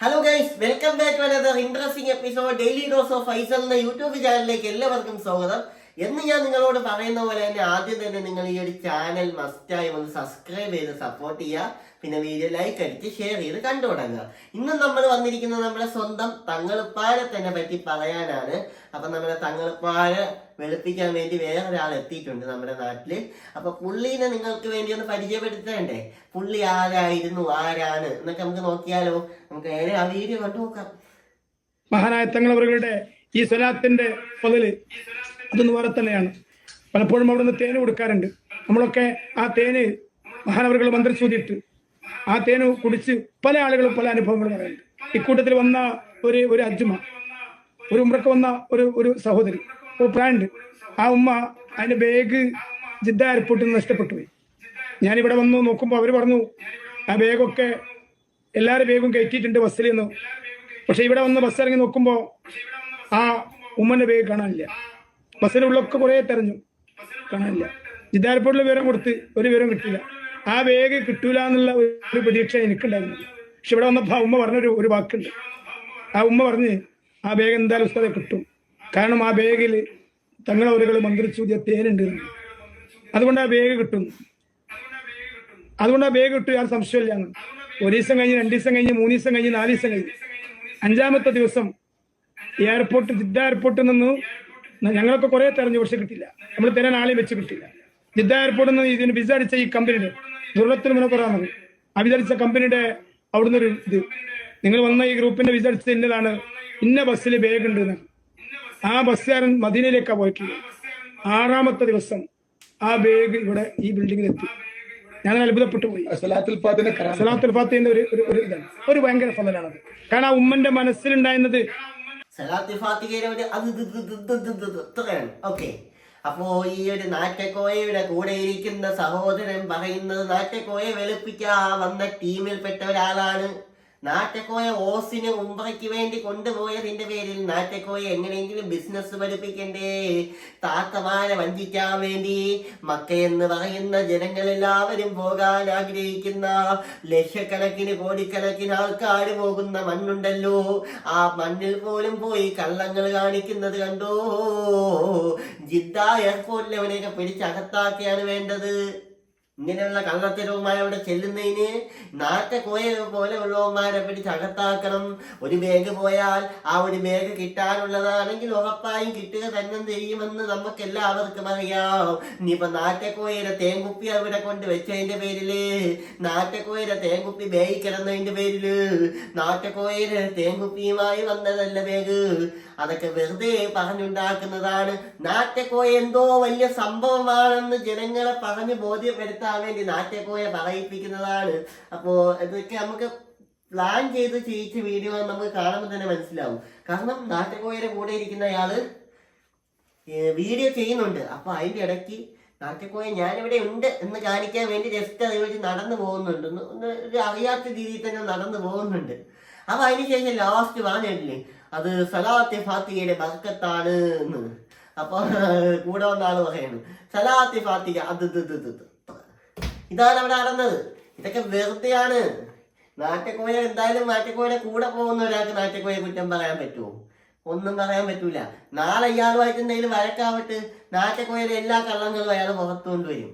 Hello guys, welcome back to another interesting episode daily dose of Faisal എന്ന YouTube ചാനലിലേക്ക് എല്ലാവർക്കും സ്വാഗതം. എന്ന് ഞാൻ നിങ്ങളോട് പറയുന്ന പോലെ തന്നെ ആദ്യം തന്നെ നിങ്ങൾ ഈ ഒരു ചാനൽ മസ്റ്റായി ഒന്ന് സബ്സ്ക്രൈബ് ചെയ്ത് സപ്പോർട്ട് ചെയ്യുക. പിന്നെ വീഡിയോ ലൈക്ക് അടിച്ച് ഷെയർ ചെയ്ത് കണ്ടു തുടങ്ങുക. ഇന്ന് നമ്മൾ വന്നിരിക്കുന്നത് നമ്മുടെ സ്വന്തം തങ്ങളുപ്പാരെ തന്നെ പറ്റി പറയാനാണ്. അപ്പൊ നമ്മുടെ തങ്ങളുപ്പാരെ വെളുപ്പിക്കാൻ വേണ്ടി വേറെ ഒരാൾ എത്തിയിട്ടുണ്ട് നമ്മുടെ നാട്ടില്. അപ്പൊ പുള്ളീനെ നിങ്ങൾക്ക് വേണ്ടി ഒന്ന് പരിചയപ്പെടുത്തേണ്ടേ? പുള്ളി ആരായിരുന്നു, ആരാണ് എന്നൊക്കെ നമുക്ക് നോക്കിയാലോ? നമുക്ക് നേരെ ആ വീഡിയോ കണ്ടു നോക്കാം. മഹാനായ തങ്ങളവരുടെ ഈ സ്വലാത്തിന്റെ പതില് അതൊന്ന് വേറെ തന്നെയാണ്. പലപ്പോഴും അവിടെ നിന്ന് തേന് കൊടുക്കാറുണ്ട്. നമ്മളൊക്കെ ആ തേന് മഹാനവറുകൾ മന്ത്രിച്ചൂതിയിട്ട് ആ തേന് കുടിച്ച് പല ആളുകളും പല അനുഭവങ്ങളും പറയുന്നുണ്ട്. ഇക്കൂട്ടത്തിൽ വന്ന ഒരു അജ്മ, ഒരു ഉമ്രക്ക് വന്ന ഒരു സഹോദരി, ഒരു പ്രാൻഡ്. ആ ഉമ്മ അതിന്റെ ബാഗ് ജിദ്ദ എയർപോർട്ടിൽ നിന്ന് നഷ്ടപ്പെട്ടു പോയി. ഞാനിവിടെ വന്നു നോക്കുമ്പോൾ അവർ പറഞ്ഞു ആ ബാഗൊക്കെ എല്ലാവരും ബാഗും കയറ്റിയിട്ടുണ്ട് ബസ്സിൽ നിന്ന്. പക്ഷെ ഇവിടെ വന്ന് ബസ് ഇറങ്ങി നോക്കുമ്പോൾ ആ ഉമ്മന്റെ ബാഗ് കാണാനില്ല. ബസ്സിനുള്ളൊക്കെ കുറെ തെരഞ്ഞു, കാണാനില്ല. ജിദ്ദ എയർപോർട്ടിൽ വിവരം കൊടുത്ത് ഒരു വിവരം കിട്ടില്ല. ആ ബാഗ് കിട്ടൂല എന്നുള്ള ഒരു പ്രതീക്ഷ എനിക്കുണ്ടായിരുന്നു. പക്ഷെ ഇവിടെ വന്നപ്പോൾ ആ ഉമ്മ പറഞ്ഞൊരു വാക്കുണ്ട്. ആ ഉമ്മ പറഞ്ഞ് ആ ബാഗ് എന്തായാലും ഉസ്താദെ കിട്ടും, കാരണം ആ ബാഗിൽ തങ്ങളവരുകൾ മന്ത്രിച്ചൂതിയ തേനുണ്ട്, അതുകൊണ്ട് ആ ബാഗ് കിട്ടും, അതുകൊണ്ട് ആ ബാഗ് കിട്ടും, യാതൊരു സംശയമില്ല. ഒരു ദിവസം കഴിഞ്ഞ്, 2 ദിവസം കഴിഞ്ഞ്, 3 ദിവസം കഴിഞ്ഞ്, 4 ദിവസം കഴിഞ്ഞ്, 5ാമത്തെ ദിവസം ജിദ്ദ എയർപോർട്ടിൽ നിന്ന് ഞങ്ങളൊക്കെ കുറെ തെരഞ്ഞു, പക്ഷെ കിട്ടില്ല. നമ്മൾ തരാൻ ആളെ വെച്ച് കിട്ടില്ല. ജിദ്ദ എയർപോർട്ടിൽ നിന്ന് ഇതിന് വിസ അടിച്ച ഈ കമ്പനിയുടെ ദുർലത്തിൽ മുനക്കുറാമത് ആ വിസ അടിച്ച കമ്പനിയുടെ അവിടുന്ന് ഒരു ഇത്, നിങ്ങൾ വന്ന ഈ ഗ്രൂപ്പിന്റെ വിസ അടിച്ചത് ഇന്നതാണ്, ഇന്ന ബസ്സിൽ ബാഗ് ഉണ്ട്. ആ ബസ്സുകാരൻ മദീനയിലേക്കാണ് പോയിട്ടുള്ളത്. 6ാമത്തെ ദിവസം ആ ബാഗ് ഇവിടെ ഈ ബിൽഡിങ്ങിൽ എത്തി. ഞാൻ അത്ഭുതപ്പെട്ടു പോയി. സലാത്തുൽ ഫാത്തിഹയുടെ ഒരു ഇതാണ്, ഒരു ഭയങ്കര ഫലനാണത്. കാരണം ആ ഉമ്മന്റെ മനസ്സിലുണ്ടായിരുന്നത് സലാത്തുൽ ഫാത്തിഹയുടെ ഓക്കെ. അപ്പോ ഈ ഒരു നാറ്റക്കോയയുടെ കൂടെ ഇരിക്കുന്ന സഹോദരൻ പറയുന്നത് നാറ്റക്കോയെ വെളുപ്പിക്കാൻ വന്ന ടീമിൽപ്പെട്ട ഒരാളാണ്. നാറ്റക്കോയ ഓസിന് ഉംറയ്ക്ക് വേണ്ടി കൊണ്ടുപോയതിന്റെ പേരിൽ നാറ്റക്കോയ എങ്ങനെയെങ്കിലും ബിസിനസ് പഠിപ്പിക്കണ്ടേ? താത്തമാരെ വഞ്ചിക്കാൻ വേണ്ടി മക്കയെന്ന് പറയുന്ന ജനങ്ങളെല്ലാവരും പോകാൻ ആഗ്രഹിക്കുന്ന ലക്ഷക്കണക്കിന് കോടിക്കണക്കിന് ആൾക്കാർ പോകുന്ന മണ്ണുണ്ടല്ലോ, ആ മണ്ണിൽ പോലും പോയി കള്ളങ്ങൾ കാണിക്കുന്നത് കണ്ടോ? ജിദ്ദ എയർപോർട്ടിൽ അവനെയൊക്കെ പിടിച്ചകത്താക്കിയാണ് വേണ്ടത്. ഇങ്ങനെയുള്ള കള്ളത്തരവുമായി അവിടെ ചെല്ലുന്നതിന് നാറ്റക്കോയ പോലെ ഉള്ളവന്മാരെ പിടിച്ച് അകത്താക്കണം. ഒരു ബാഗ് പോയാൽ ആ ഒരു ബാഗ് കിട്ടാനുള്ളതാണെങ്കിൽ ഉറപ്പായും കിട്ടുക തന്നെ ചെയ്യുമെന്ന് നമുക്ക് എല്ലാവർക്കും അറിയാം. ഇനിയിപ്പൊ നാറ്റക്കോയയുടെ തേൻകുപ്പി അവിടെ കൊണ്ട് വെച്ചതിന്റെ പേരില്, നാറ്റക്കോയയുടെ തേൻകുപ്പി ബാഗിൽ കിടന്നതിന്റെ പേരില് നാറ്റക്കോയയുടെ തേൻകുപ്പിയുമായി വന്നതല്ല ബാഗ്. അതൊക്കെ വെറുതെ പറഞ്ഞുണ്ടാക്കുന്നതാണ്. നാറ്റക്കോയ എന്തോ വലിയ സംഭവമാണെന്ന് ജനങ്ങളെ പറഞ്ഞ് ബോധ്യപ്പെടുത്താൻ വേണ്ടി നാറ്റക്കോയ പറയിപ്പിക്കുന്നതാണ്. അപ്പോ ഇതൊക്കെ നമുക്ക് പ്ലാൻ ചെയ്ത് ചെയ്യിച്ച വീഡിയോ നമുക്ക് കാണുമ്പോൾ തന്നെ മനസ്സിലാവും. കാരണം നാറ്റക്കോയയുടെ കൂടെ ഇരിക്കുന്ന അയാള് വീഡിയോ ചെയ്യുന്നുണ്ട്. അപ്പൊ അതിന്റെ ഇടയ്ക്ക് നാറ്റക്കോയ ഞാനിവിടെ ഉണ്ട് എന്ന് കാണിക്കാൻ വേണ്ടി ജസ്റ്റ് അത് വെച്ച് നടന്നു പോകുന്നുണ്ട്, ഒരു അറിയാത്ത രീതിയിൽ തന്നെ നടന്നു പോകുന്നുണ്ട്. അപ്പൊ അതിനുശേഷം ലാസ്റ്റ് പറഞ്ഞിട്ടില്ലേ അത് സലാത്തുൽ ഫാത്തിഹയുടെ ബർക്കത്താണ് എന്ന്. അപ്പൊ കൂടെ വന്ന ആള് പറയുന്നു സലാത്തുൽ ഫാത്തിഹ ഇതാണ് അവിടെ നടന്നത്. ഇതൊക്കെ വെറുതെയാണ്. നാറ്റക്കോയ എന്തായാലും നാറ്റക്കോയുടെ കൂടെ പോകുന്ന ഒരാൾക്ക് നാറ്റക്കോയെ കുറ്റം പറയാൻ പറ്റുമോ? ഒന്നും പറയാൻ പറ്റൂല. നാളെ ഇയാളുമായിട്ട് എന്തെങ്കിലും വഴക്കാവട്ട് നാറ്റക്കോയുടെ എല്ലാ കള്ളങ്ങളും അയാൾ പുറത്തു കൊണ്ടുവരും.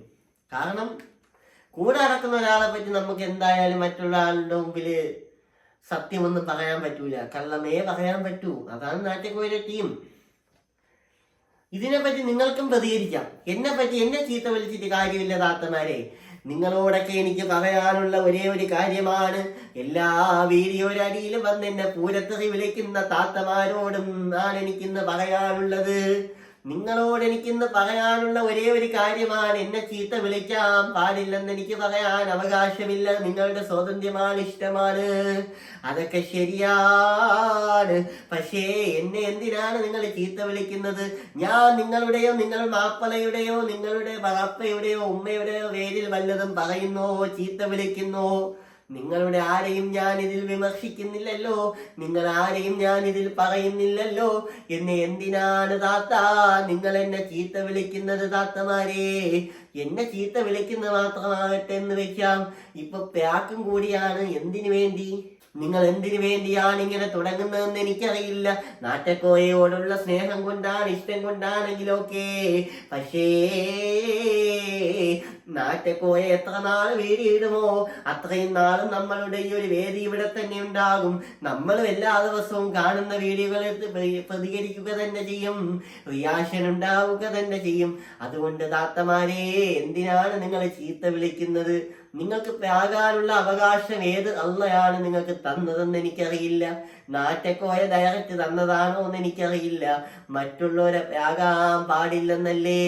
കാരണം കൂടെ നടക്കുന്ന ഒരാളെ പറ്റി നമുക്ക് എന്തായാലും മറ്റുള്ള ആളുടെ മുമ്പില് സത്യമൊന്നും പറയാൻ പറ്റൂല, കള്ളമേ പറയാൻ പറ്റൂ. അതാണ് നാറ്റക്കോയുടെ ടീം. ഇതിനെപ്പറ്റി നിങ്ങൾക്കും പ്രതികരിക്കാം. എന്നെ ചീത്ത വിളിച്ചിട്ട് കാര്യമില്ല താത്തമാരെ. നിങ്ങളോടൊക്കെ എനിക്ക് പറയാനുള്ള ഒരേ ഒരു കാര്യമാണ്, എല്ലാ വീഡിയോയുടെ അടിയിലും വന്ന് എന്നെ പൂരത്തെറി വിളിക്കുന്ന താത്തമാരോടും ആണ് എനിക്കിന്ന് പറയാനുള്ളത്. നിങ്ങളോട് എനിക്കിന്ന് പറയാനുള്ള ഒരേ ഒരു കാര്യമാണ്, എന്നെ ചീത്ത വിളിക്കാൻ പാടില്ലെന്ന് എനിക്ക് പറയാൻ അവകാശമില്ല. നിങ്ങളുടെ സ്വാതന്ത്ര്യമാണ്, ഇഷ്ടമാണ്, അതൊക്കെ ശരിയാണ്. പക്ഷേ എന്നെ എന്തിനാണ് നിങ്ങൾ ചീത്ത വിളിക്കുന്നത്? ഞാൻ നിങ്ങളുടെയോ നിങ്ങൾ മാപ്പളയുടെയോ നിങ്ങളുടെ ബാപ്പയുടെയോ ഉമ്മയുടെയോ പേരിൽ വല്ലതും പറയുന്നോ, ചീത്ത വിളിക്കുന്നോ? നിങ്ങളുടെ ആരെയും ഞാൻ ഇതിൽ വിമർശിക്കുന്നില്ലല്ലോ, നിങ്ങൾ ആരെയും ഞാൻ ഇതിൽ പറയുന്നില്ലല്ലോ. എന്നെ എന്തിനാണ് താത്ത നിങ്ങൾ എന്നെ ചീത്ത വിളിക്കുന്നത്? താത്തമാരെ, എന്നെ ചീത്ത വിളിക്കുന്നത് മാത്രമാകട്ടെ എന്ന് വെക്കാം. ഇപ്പൊ പാക്കും കൂടിയാണ്. എന്തിനു വേണ്ടി? നിങ്ങൾ എന്തിനു വേണ്ടിയാണ് ഇങ്ങനെ തുടങ്ങുന്നതെന്ന് എനിക്കറിയില്ല. നാട്ടക്കോയോടുള്ള സ്നേഹം കൊണ്ടാണ്, ഇഷ്ടം കൊണ്ടാണെങ്കിലൊക്കെ. പക്ഷേ നാട്ടക്കോയ എത്ര നാൾ വേദി ഇടുമോ അത്രയും നാളും നമ്മളുടെ ഈ ഒരു വേദി ഇവിടെ തന്നെ ഉണ്ടാകും. നമ്മളും എല്ലാ ദിവസവും കാണുന്ന വീഡിയോകളിൽ പ്രതികരിക്കുക തന്നെ ചെയ്യും, റിയാക്ഷൻ ഉണ്ടാവുക തന്നെ ചെയ്യും. അതുകൊണ്ട് താത്തമാരെ, എന്തിനാണ് നിങ്ങൾ ചീത്ത വിളിക്കുന്നത്? നിങ്ങൾക്ക് പ്രാകാനുള്ള അവകാശം ഏത് അള്ളയാണ് നിങ്ങൾക്ക് തന്നതെന്ന് എനിക്കറിയില്ല. നാറ്റക്കോയ ഡയറക്റ്റ് തന്നതാണോ എന്ന് എനിക്കറിയില്ല. മറ്റുള്ളവരെ പ്രാകാൻ പാടില്ലെന്നല്ലേ?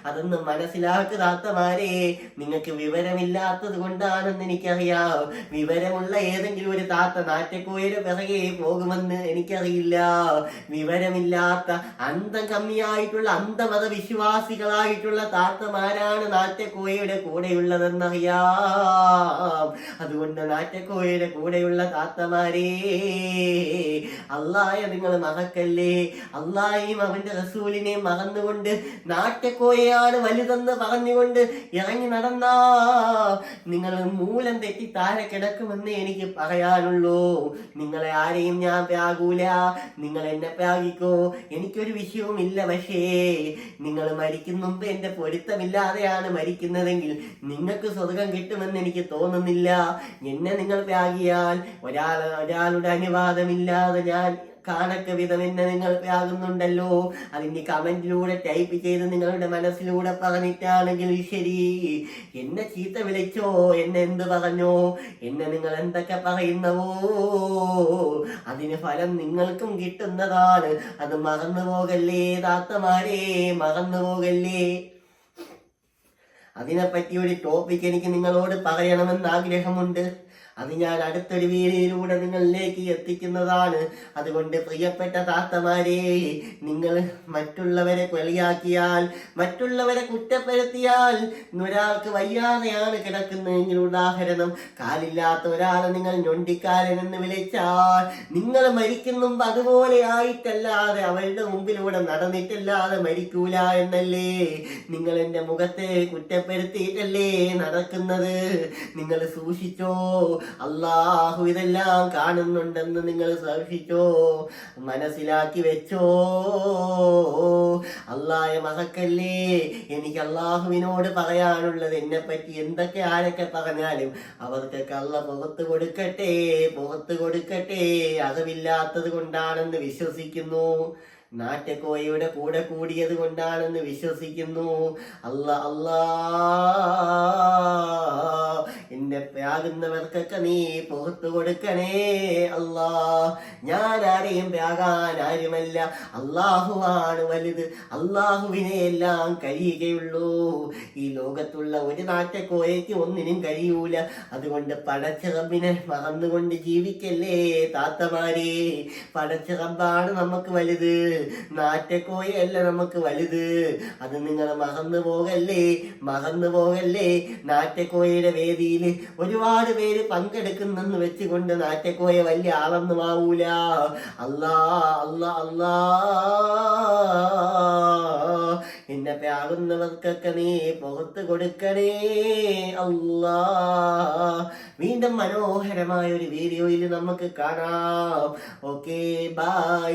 അതൊന്ന് മനസ്സിലാക്കുക താത്തമാരെ. നിങ്ങൾക്ക് വിവരമില്ലാത്തത് കൊണ്ടാണെന്ന് എനിക്കറിയാം. വിവരമുള്ള ഏതെങ്കിലും ഒരു താത്ത നാറ്റക്കോയുടെ പിറകെ പോകുമെന്ന് എനിക്കറിയില്ല. വിവരമില്ലാത്ത അന്തം കമ്മിയായിട്ടുള്ള അന്ധമത വിശ്വാസികളായിട്ടുള്ള താത്തമാരാണ് നാറ്റക്കോയയുടെ കൂടെയുള്ളതെന്നറിയാം. അതുകൊണ്ട് നാറ്റക്കോയയുടെ കൂടെയുള്ള താത്തമാരെ, അള്ളാഹയെ നിങ്ങൾ മറക്കല്ലേ. അള്ളാഹയും അവന്റെ റസൂലിനെയും മറന്നുകൊണ്ട് നാറ്റക്കോയയാണ് വലുതെന്ന് പറഞ്ഞുകൊണ്ട് ഇറങ്ങി നടന്നാ നിങ്ങൾ മൂലം തെറ്റി താഴെ കിടക്കുമെന്ന് എനിക്ക് പറയാനുള്ളൂ. നിങ്ങളെ ആരെയും ഞാൻ പ്രാകൂല, നിങ്ങൾ എന്നെ പ്രാഗിക്കോ, എനിക്കൊരു വിഷയവുമില്ല. പക്ഷേ നിങ്ങൾ മരിക്കും മുമ്പ് എന്റെ പൊരുത്തമില്ലാതെയാണ് മരിക്കുന്നതെങ്കിൽ നിങ്ങൾക്ക് സ്വർഗം കിട്ടുമെന്ന് എനിക്ക് തോന്നുന്നില്ല. എന്നെ നിങ്ങൾ പ്രാഗിയാൽ ഒരാളുടെ അനുവാദമില്ലാതെ ഞാൻ കാണക്ക വിധം എന്നെ നിങ്ങൾ പ്രാകുന്നുണ്ടല്ലോ. അതിന്റെ കമന്റിലൂടെ ടൈപ്പ് ചെയ്ത് നിങ്ങളുടെ മനസ്സിലൂടെ പറഞ്ഞിട്ടാണെങ്കിൽ ശരി. എന്നെ ചീത്ത വിളിച്ചോ, എന്നെ എന്ത് പറഞ്ഞോ, എന്നെ നിങ്ങൾ എന്തൊക്കെ പറയുന്നവോ അതിന് ഫലം നിങ്ങൾക്കും കിട്ടുന്നതാണ്. അത് മറന്നു പോകല്ലേ താത്തമാരെ, മറന്നു പോകല്ലേ. അതിനെപ്പറ്റി ഒരു ടോപ്പിക് എനിക്ക് നിങ്ങളോട് പറയണമെന്ന് ആഗ്രഹമുണ്ട്. അത് ഞാൻ അടുത്തൊരു വീഡിയോയിലൂടെ നിങ്ങളിലേക്ക് എത്തിക്കുന്നതാണ്. അതുകൊണ്ട് പ്രിയപ്പെട്ട താത്തമാരെ, നിങ്ങൾ മറ്റുള്ളവരെ കളിയാക്കിയാൽ, മറ്റുള്ളവരെ കുറ്റപ്പെടുത്തിയാൽ, ഒരാൾക്ക് വയ്യാതെയാണ് കിടക്കുന്നതെങ്കിൽ, ഉദാഹരണം കാലില്ലാത്ത ഒരാളെ നിങ്ങൾ ഞൊണ്ടിക്കാരൻ എന്ന് വിളിച്ചാൽ, നിങ്ങൾ മരിക്കുന്നുമ്പ് അതുപോലെ ആയിട്ടല്ലാതെ അവരുടെ മുമ്പിലൂടെ നടന്നിട്ടല്ലാതെ മരിക്കൂല എന്നല്ലേ? നിങ്ങൾ എന്റെ മുഖത്തെ കുറ്റപ്പെടുത്തിയിട്ടല്ലേ നടക്കുന്നത്? നിങ്ങൾ സൂക്ഷിച്ചോ. അള്ളാഹു ഇതെല്ലാം കാണുന്നുണ്ടെന്ന് നിങ്ങൾ സൂക്ഷിച്ചോ, മനസ്സിലാക്കി വെച്ചോ. അള്ളാഹയെ മറക്കല്ലേ. എനിക്ക് അള്ളാഹുവിനോട് പറയാനുള്ളത്, എന്നെ പറ്റി എന്തൊക്കെ ആരൊക്കെ പറഞ്ഞാലും അവർക്കൊക്കെ അള്ളാഹ് പുറത്ത് കൊടുക്കട്ടെ, പുറത്ത് കൊടുക്കട്ടെ. അറിവില്ലാത്തത് കൊണ്ടാണെന്ന് വിശ്വസിക്കുന്നു. നാറ്റക്കോയയുടെ കൂടെ കൂടിയത് കൊണ്ടാണെന്ന് വിശ്വസിക്കുന്നു. അല്ലാ എന്നെ പ്രാകുന്നവർക്കൊക്കെ നീ പുറത്തു കൊടുക്കണേ അല്ലാ. ഞാൻ ആരെയും പ്രാകാൻ ആരുമല്ല, അള്ളാഹുവാണ് വലുത്. അള്ളാഹുവിനെ എല്ലാം കഴിയുകയുള്ളൂ. ഈ ലോകത്തുള്ള ഒരു നാറ്റക്കോയയ്ക്ക് ഒന്നിനും കഴിയൂല. അതുകൊണ്ട് പടച്ച റബ്ബിനെ മറന്നുകൊണ്ട് ജീവിക്കല്ലേ താത്തമാരെ. പടച്ച റബ്ബാണ് നമുക്ക് വലുത്, നാറ്റക്കോയല്ല നമുക്ക് വലുത്. അത് നിങ്ങൾ മറന്നു പോകല്ലേ, മറന്നു പോകല്ലേ. നാറ്റക്കോയയുടെ വേദിയിൽ ഒരുപാട് പേര് പങ്കെടുക്കുന്നെന്ന് വെച്ചുകൊണ്ട് നാറ്റക്കോയ വലിയ ആളൊന്നും ആവൂല. അല്ലാ അല്ലാ അല്ലാ, എന്നെ പ്രാകുന്നവർക്കൊക്കെ നീ പുറത്ത് കൊടുക്കണേ അല്ലാ. വീണ്ടും മനോഹരമായ ഒരു വീഡിയോയിൽ നമുക്ക് കാണാം. Okay, by.